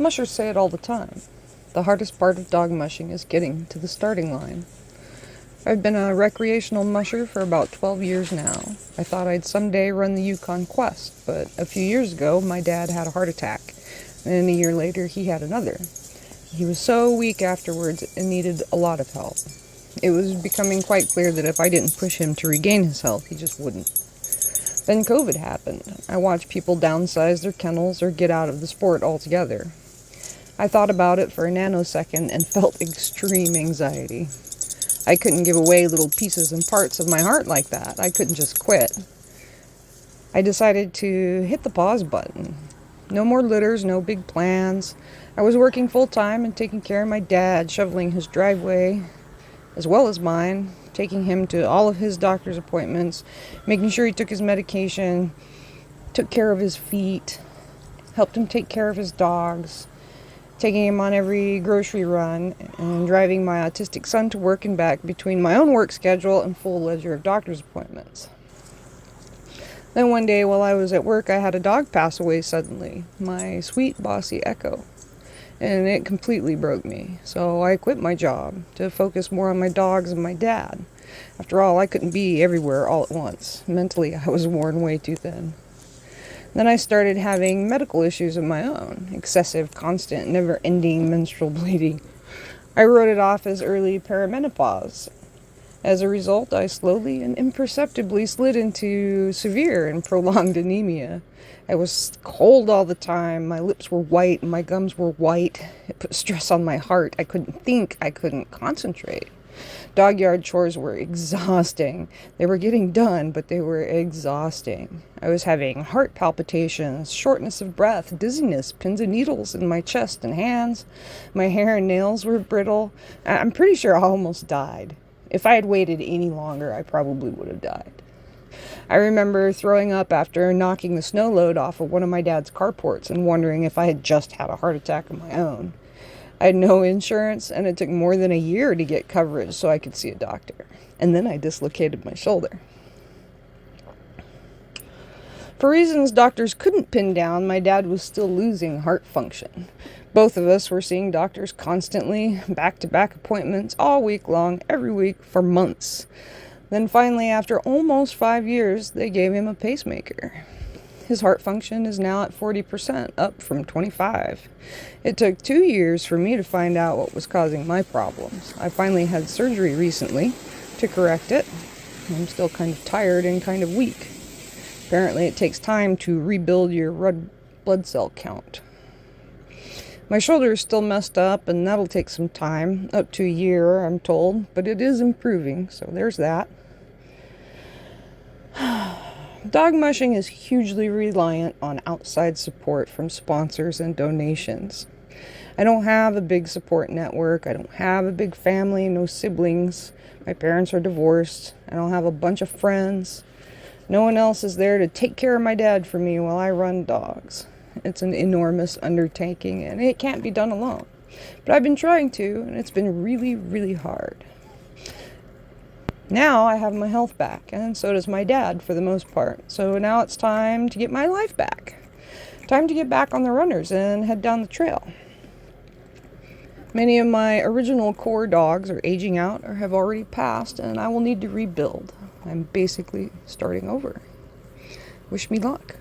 Mushers say it all the time. The hardest part of dog mushing is getting to the starting line. I've been a recreational musher for about 12 years now. I thought I'd someday run the Yukon Quest, but a few years ago my dad had a heart attack, and a year later he had another. He was so weak afterwards and needed a lot of help. It was becoming quite clear that if I didn't push him to regain his health, he just wouldn't. Then COVID happened. I watched people downsize their kennels or get out of the sport altogether. I thought about it for a nanosecond and felt extreme anxiety. I couldn't give away little pieces and parts of my heart like that. I couldn't just quit. I decided to hit the pause button. No more litters, no big plans. I was working full-time and taking care of my dad, shoveling his driveway as well as mine, taking him to all of his doctor's appointments, making sure he took his medication, took care of his feet, helped him take care of his dogs, taking him on every grocery run, and driving my autistic son to work and back between my own work schedule and full ledger of doctor's appointments. Then one day while I was at work, I had a dog pass away suddenly, my sweet bossy Echo, and it completely broke me. So I quit my job to focus more on my dogs and my dad. After all, I couldn't be everywhere all at once. Mentally, I was worn way too thin. Then I started having medical issues of my own, excessive, constant, never-ending menstrual bleeding. I wrote it off as early perimenopause. As a result, I slowly and imperceptibly slid into severe and prolonged anemia. I was cold all the time, my lips were white, and my gums were white. It put stress on my heart. I couldn't think, I couldn't concentrate. Dog yard chores were exhausting. They were getting done, but they were exhausting. I was having heart palpitations, shortness of breath, dizziness, pins and needles in my chest and hands. My hair and nails were brittle. I'm pretty sure I almost died. If I had waited any longer, I probably would have died. I remember throwing up after knocking the snow load off of one of my dad's carports and wondering if I had just had a heart attack of my own. I had no insurance, and it took more than a year to get coverage so I could see a doctor. And then I dislocated my shoulder. For reasons doctors couldn't pin down, my dad was still losing heart function. Both of us were seeing doctors constantly, back-to-back appointments, all week long, every week, for months. Then finally, after almost 5 years, they gave him a pacemaker. His heart function is now at 40%, up from 25. It took 2 years for me to find out what was causing my problems. I finally had surgery recently to correct it. I'm still kind of tired and kind of weak. Apparently it takes time to rebuild your red blood cell count. My shoulder is still messed up, and that'll take some time, up to a year, I'm told, but it is improving, so there's that. Dog mushing is hugely reliant on outside support from sponsors and donations. I don't have a big support network. I don't have a big family, no siblings. My parents are divorced. I don't have a bunch of friends. No one else is there to take care of my dad for me while I run dogs. It's an enormous undertaking, and it can't be done alone. But I've been trying to, and it's been really, really hard. Now I have my health back, and so does my dad for the most part. So now it's time to get my life back. Time to get back on the runners and head down the trail. Many of my original core dogs are aging out or have already passed, and I will need to rebuild. I'm basically starting over. Wish me luck.